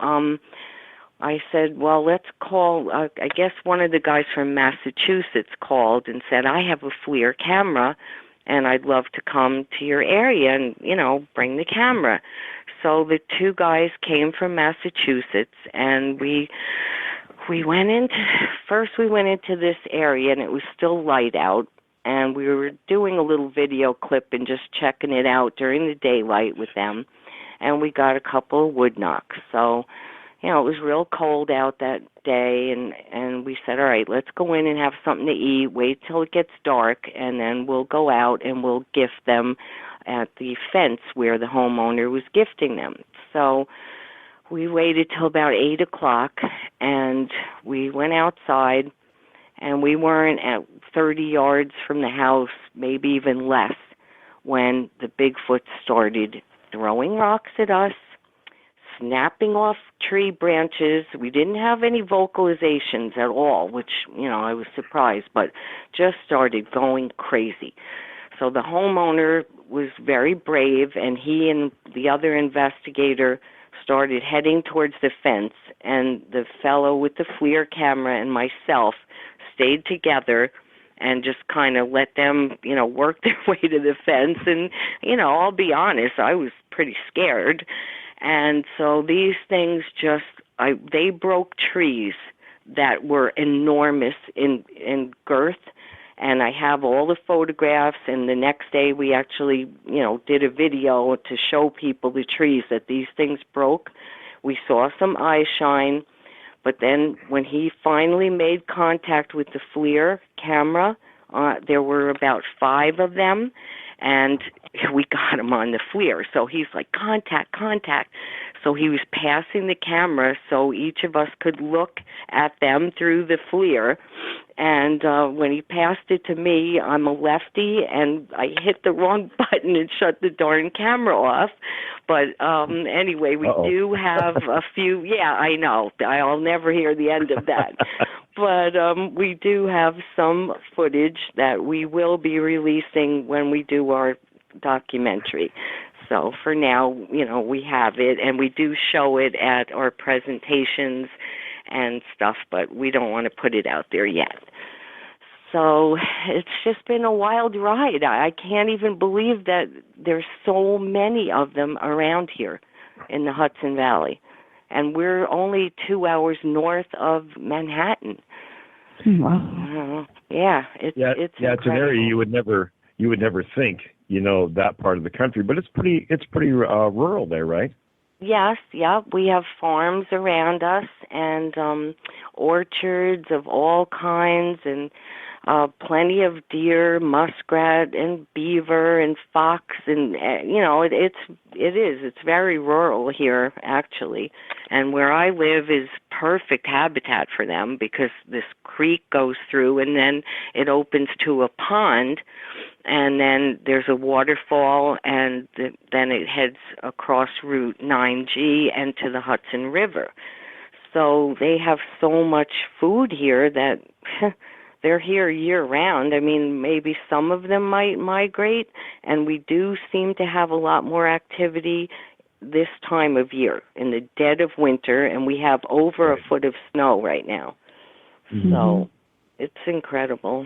I said, well, let's call, I guess one of the guys from Massachusetts called and said, I have a FLIR camera and I'd love to come to your area and, bring the camera. So the two guys came from Massachusetts and we went into this area and it was still light out. And we were doing a little video clip and just checking it out during the daylight with them. And we got a couple of wood knocks. So, it was real cold out that day. And we said, all right, let's go in and have something to eat, wait till it gets dark, and then we'll go out and we'll gift them at the fence where the homeowner was gifting them. So we waited till about 8 o'clock, and we went outside. And we weren't at 30 yards from the house, maybe even less, when the Bigfoot started throwing rocks at us, snapping off tree branches. We didn't have any vocalizations at all, which, I was surprised, but just started going crazy. So the homeowner was very brave, and he and the other investigator started heading towards the fence, and the fellow with the FLIR camera and myself stayed together and just kind of let them, work their way to the fence. And, I'll be honest, I was pretty scared. And so these things they broke trees that were enormous in girth. And I have all the photographs, and the next day we actually, did a video to show people the trees that these things broke. We saw some eye shine. But then when he finally made contact with the FLIR camera, there were about 5 of them, and we got him on the FLIR. So he's like, contact. So he was passing the camera so each of us could look at them through the FLIR. And when he passed it to me, I'm a lefty, and I hit the wrong button and shut the darn camera off. But anyway, we do have a few. Yeah, I know. I'll never hear the end of that. But we do have some footage that we will be releasing when we do our documentary. So for now, we have it, and we do show it at our presentations and stuff, but we don't want to put it out there yet. So it's just been a wild ride. I can't even believe that there's so many of them around here in the Hudson Valley. And we're only 2 hours north of Manhattan. Wow. Yeah, it's it's an area you would never think, that part of the country, but it's pretty rural there, right? Yes, yeah. We have farms around us and orchards of all kinds, and plenty of deer, muskrat, and beaver, and fox, and it's very rural here, actually. And where I live is perfect habitat for them because this creek goes through, and then it opens to a pond, and then there's a waterfall, and then it heads across Route 9G and to the Hudson River. So they have so much food here that they're here year-round. I mean, maybe some of them might migrate, and we do seem to have a lot more activity this time of year, in the dead of winter, and we have over a foot of snow right now. Mm-hmm. So it's incredible.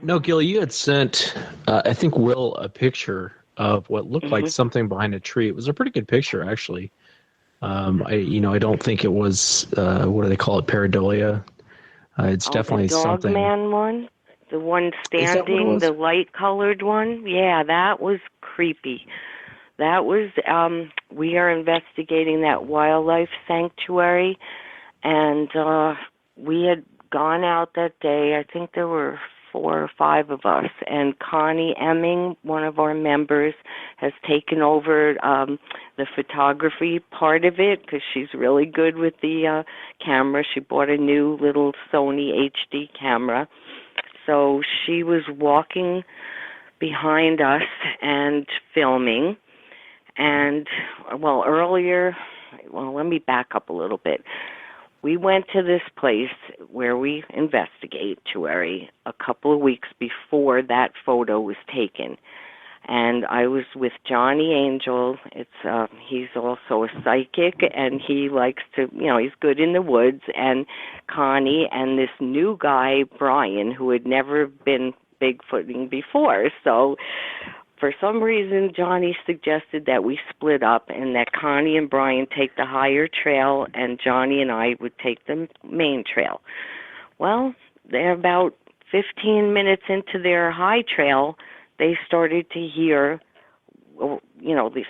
No, Gil, you had sent, I think, Will a picture of what looked like something behind a tree. It was a pretty good picture, actually. I don't think it was, what do they call it, pareidolia? It's definitely the dog something. Man one? The one standing, the light-colored one? Yeah, that was creepy. That was, we are investigating that wildlife sanctuary, and we had gone out that day. I think there were 4 or 5 of us, and Connie Emming, one of our members, has taken over the photography part of it because she's really good with the camera. She bought a new little Sony HD camera. So she was walking behind us and filming. And, well, earlier well, let me back up a little bit. We went to this place where we investigate, Chuary, a couple of weeks before that photo was taken. And I was with Johnny Angel. He's also a psychic, and he likes to, he's good in the woods, and Connie and this new guy, Brian, who had never been Bigfooting before. So for some reason, Johnny suggested that we split up and that Connie and Brian take the higher trail and Johnny and I would take the main trail. Well, they're about 15 minutes into their high trail, they started to hear, these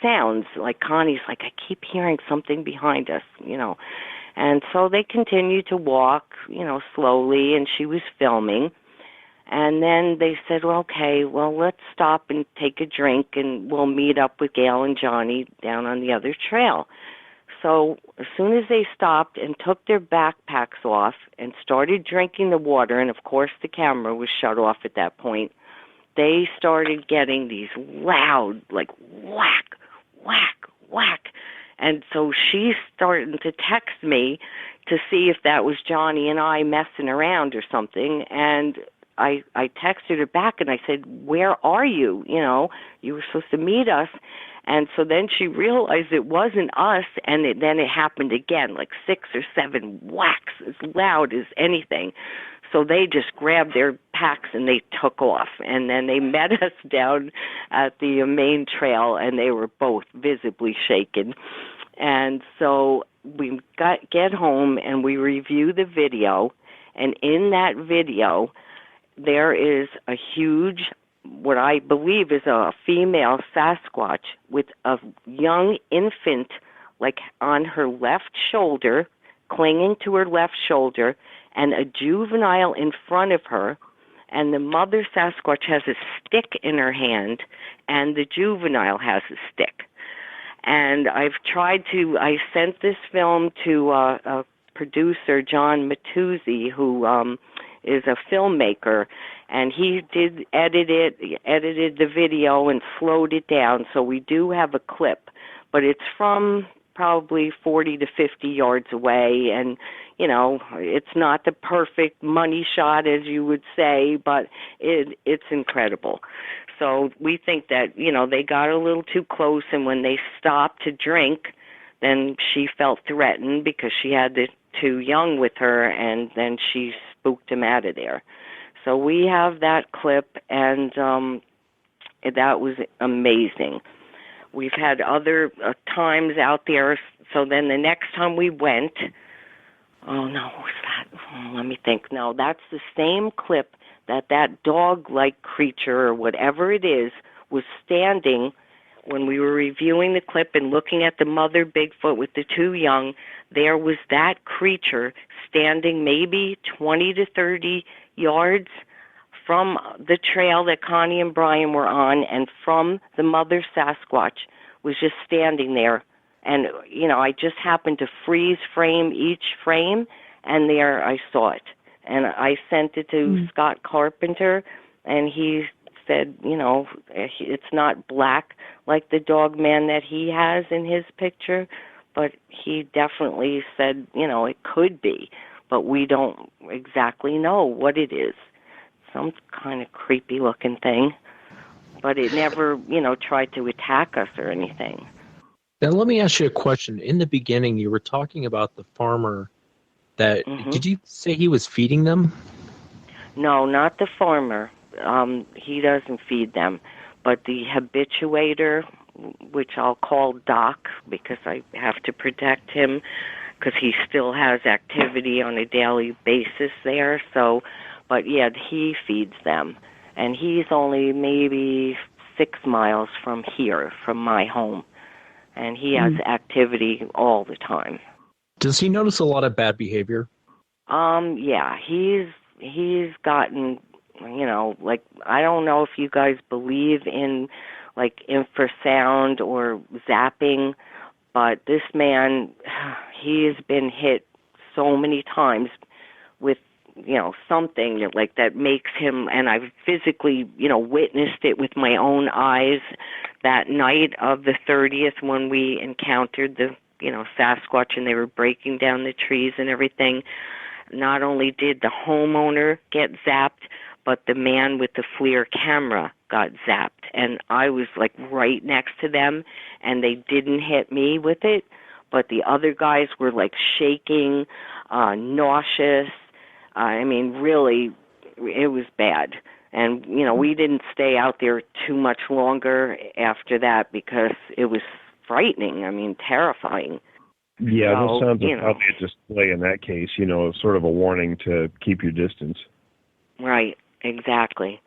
sounds. Like Connie's like, I keep hearing something behind us, And so they continued to walk, slowly, and she was filming. And then they said, well, okay, let's stop and take a drink, and we'll meet up with Gail and Johnny down on the other trail. So as soon as they stopped and took their backpacks off and started drinking the water, and of course the camera was shut off at that point, they started getting these loud, like, whack, whack, whack. And so she's starting to text me to see if that was Johnny and I messing around or something. And I texted her back and I said, where are you? You were supposed to meet us. And so then she realized it wasn't us, and then it happened again, like 6 or 7 whacks, as loud as anything. So they just grabbed their packs and they took off. And then they met us down at the main trail, and they were both visibly shaken. And so we get home and we review the video, and in that video, there is a huge, what I believe is a female Sasquatch with a young infant, like on her left shoulder, clinging to her left shoulder, and a juvenile in front of her. And the mother Sasquatch has a stick in her hand, and the juvenile has a stick. And I sent this film to a producer, John Matuzzi, who is a filmmaker, and he edited the video and slowed it down, so we do have a clip, but it's from probably 40 to 50 yards away, and it's not the perfect money shot, as you would say, but it's incredible. So we think that they got a little too close, and when they stopped to drink, then she felt threatened because she had the 2 young with her, and then she spooked him out of there. So we have that clip, and that was amazing. We've had other times out there. So then the next time we went, oh no, what was that? Let me think. No, that's the same clip that dog-like creature or whatever it is was standing when we were reviewing the clip and looking at the mother Bigfoot with the 2 young. There was that creature standing maybe 20 to 30 yards from the trail that Connie and Brian were on, and from the mother Sasquatch was just standing there. And, I just happened to freeze frame each frame, and there I saw it. And I sent it to Scott Carpenter, and he said, it's not black like the dog man that he has in his picture, but he definitely said, it could be, but we don't exactly know what it is. Some kind of creepy looking thing, but it never, tried to attack us or anything. Now, let me ask you a question. In the beginning, you were talking about the farmer that, did you say he was feeding them? No, not the farmer. He doesn't feed them, but the habituator, which I'll call Doc because I have to protect him because he still has activity on a daily basis there. So, but yeah, he feeds them, and he's only maybe 6 miles from here, from my home, and he has activity all the time. Does he notice a lot of bad behavior? Yeah, he's gotten, like, I don't know if you guys believe in, like, infrasound or zapping, but this man, he has been hit so many times with, something like that makes him, and I've physically, witnessed it with my own eyes that night of the 30th when we encountered the Sasquatch, and they were breaking down the trees and everything. Not only did the homeowner get zapped, but the man with the FLIR camera got zapped. And I was like right next to them, and they didn't hit me with it, but the other guys were like shaking, nauseous. I mean, really, it was bad. And, we didn't stay out there too much longer after that because it was frightening. I mean, terrifying. Yeah, So, that sounds like probably a display in that case, sort of a warning to keep your distance. Right, exactly.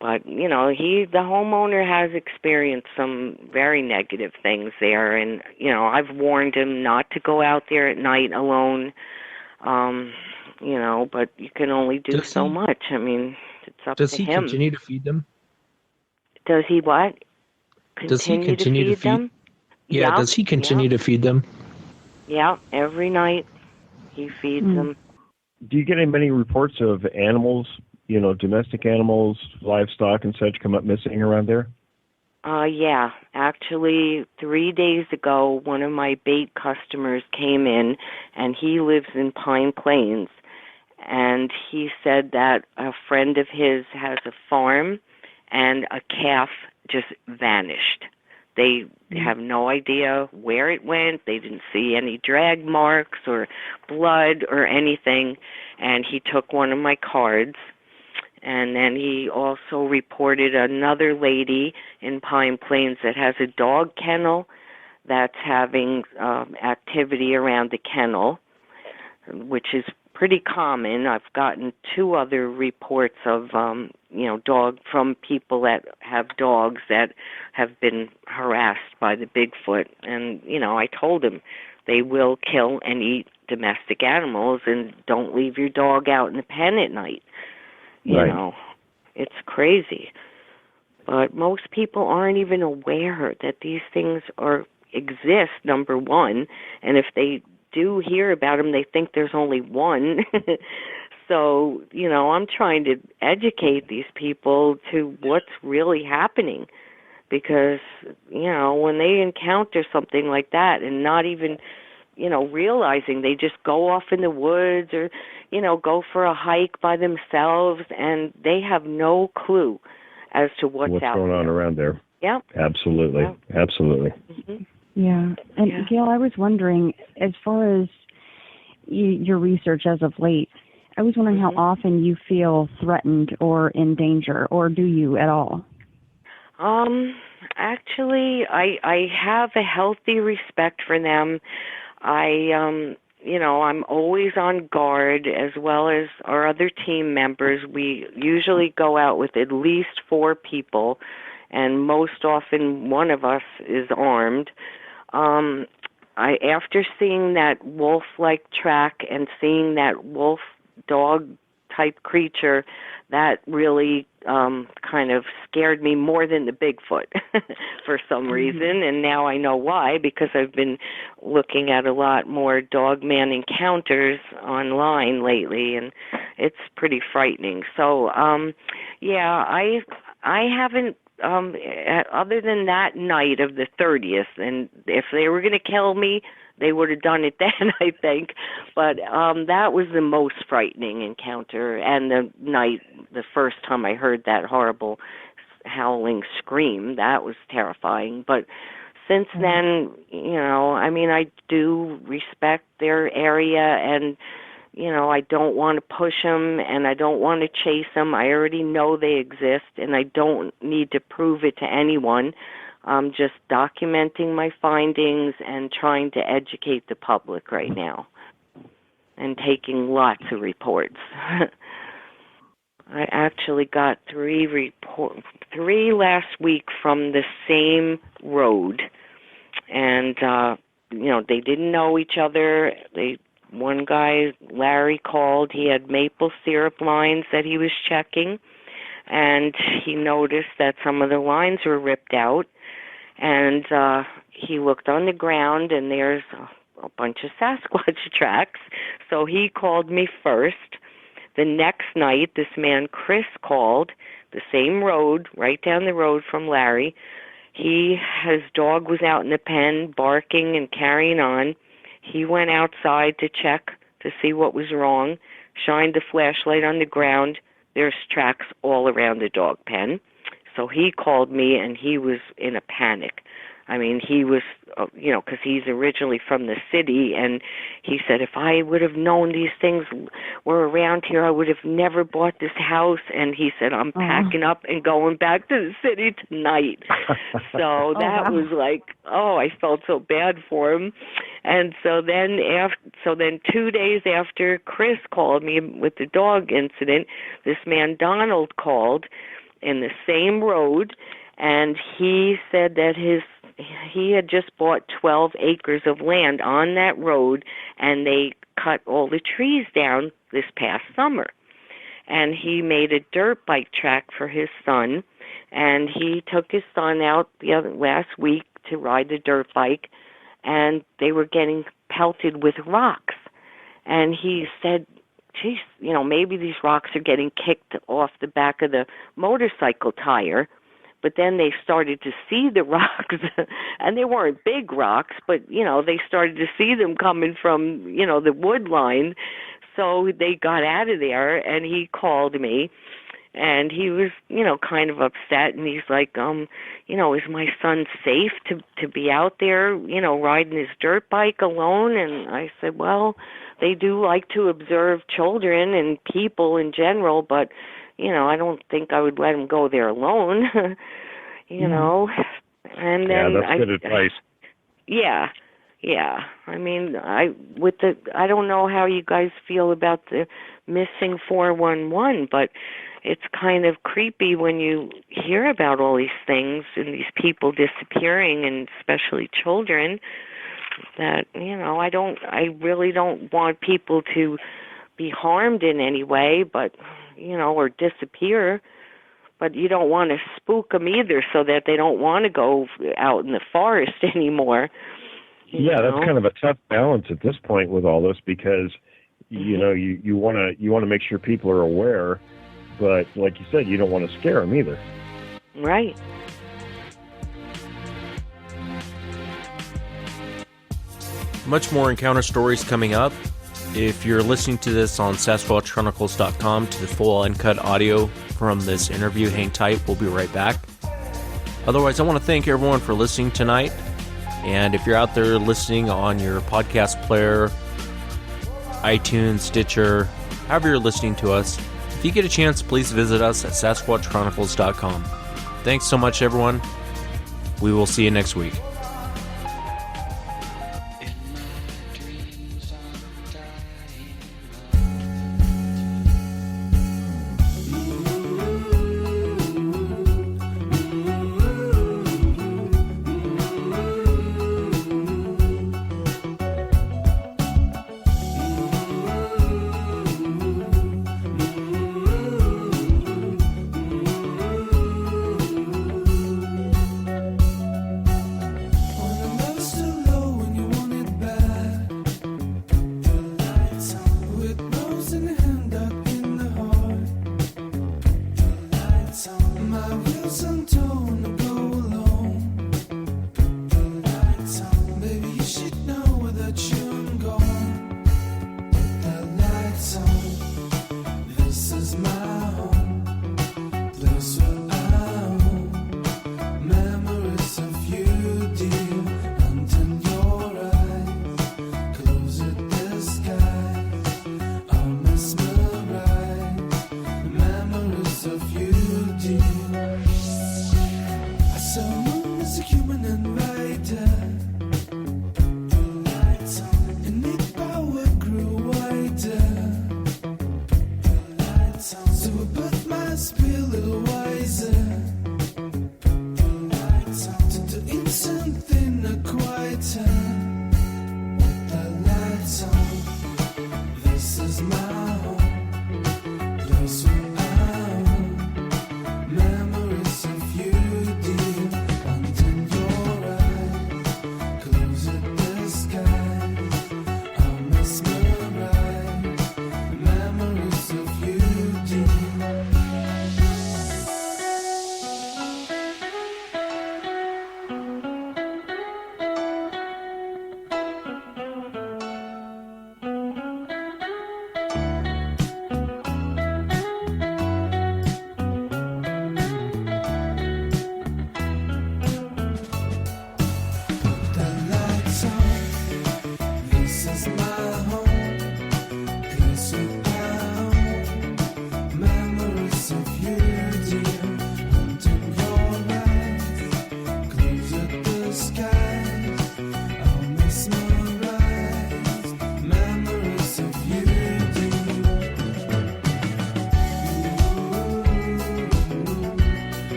But, the homeowner has experienced some very negative things there. And, I've warned him not to go out there at night alone, but you can only do so much. I mean, it's up to him. Does he continue to feed them? Does he what? Does he continue to feed them? Yeah, does he continue to feed them? Yeah, every night he feeds them. Do you get many reports of animals, domestic animals, livestock and such come up missing around there? Yeah. Actually, 3 days ago, one of my bait customers came in, and he lives in Pine Plains, and he said that a friend of his has a farm, and a calf just vanished. They have no idea where it went. They didn't see any drag marks or blood or anything. And he took one of my cards. And then he also reported another lady in Pine Plains that has a dog kennel that's having activity around the kennel, which is pretty common. I've gotten 2 other reports of, dog from people that have dogs that have been harassed by the Bigfoot. And, I told him they will kill and eat domestic animals, and don't leave your dog out in the pen at night. You know, it's crazy. But most people aren't even aware that these things exist, number one, and if they do hear about them, they think there's only one. So, I'm trying to educate these people to what's really happening, because, when they encounter something like that and not even, realizing, they just go off in the woods or, go for a hike by themselves, and they have no clue as to what's out going on around there. Yeah. Absolutely. Yep. Absolutely. Mm-hmm. Yeah. And Gail, I was wondering, as far as your research as of late, I was wondering how often you feel threatened or in danger, or do you at all? Actually, I have a healthy respect for them. I'm always on guard, as well as our other team members. We usually go out with at least 4 people, and most often one of us is armed. After seeing that wolf-like track and seeing that wolf-dog-type creature, that really kind of scared me more than the Bigfoot for some reason, and now I know why, because I've been looking at a lot more dog-man encounters online lately, and it's pretty frightening. So, I haven't, other than that night of the 30th, and if they were going to kill me, they would have done it then, I think. But that was the most frightening encounter. And the first time I heard that horrible howling scream, that was terrifying. But since then, I do respect their area, and, I don't want to push them, and I don't want to chase them. I already know they exist, and I don't need to prove it to anyone. I'm just documenting my findings and trying to educate the public right now, and taking lots of reports. I actually got 3 last week from the same road, and they didn't know each other. One guy, Larry, called. He had maple syrup lines that he was checking, and he noticed that some of the lines were ripped out. And he looked on the ground, and there's a bunch of Sasquatch tracks. So he called me first. The next night, this man, Chris, called the same road, right down the road from Larry. His dog was out in the pen barking and carrying on. He went outside to check to see what was wrong, shined the flashlight on the ground. There's tracks all around the dog pen. So he called me, and he was in a panic. I mean, he was, because he's originally from the city, and he said, if I would have known these things were around here, I would have never bought this house. And he said, I'm packing up and going back to the city tonight. So that was like, I felt so bad for him. And so then 2 days after Chris called me with the dog incident, this man Donald called in the same road, and he said that he had just bought 12 acres of land on that road, and they cut all the trees down this past summer. And he made a dirt bike track for his son, and he took his son out last week to ride the dirt bike, and they were getting pelted with rocks. And he said, geez, maybe these rocks are getting kicked off the back of the motorcycle tire. But then they started to see the rocks, and they weren't big rocks, but, they started to see them coming from, the wood line. So they got out of there, and he called me, and he was, kind of upset, and he's like, is my son safe to be out there, riding his dirt bike alone? And I said, well, they do like to observe children and people in general, but I don't think I would let him go there alone, And then that's good advice. Yeah. I mean, I don't know how you guys feel about the missing 411, but it's kind of creepy when you hear about all these things and these people disappearing, and especially children. That I really don't want people to be harmed in any way, but or disappear, but you don't want to spook them either, so that they don't want to go out in the forest anymore. That's kind of a tough balance at this point with all this, because you want to make sure people are aware, but like you said, you don't want to scare them either. Right. Much more encounter stories coming up. If you're listening to this on SasquatchChronicles.com to the full uncut audio from this interview, hang tight. We'll be right back. Otherwise, I want to thank everyone for listening tonight. And if you're out there listening on your podcast player, iTunes, Stitcher, however you're listening to us, if you get a chance, please visit us at SasquatchChronicles.com. Thanks so much, everyone. We will see you next week. Something quieter with the lights on.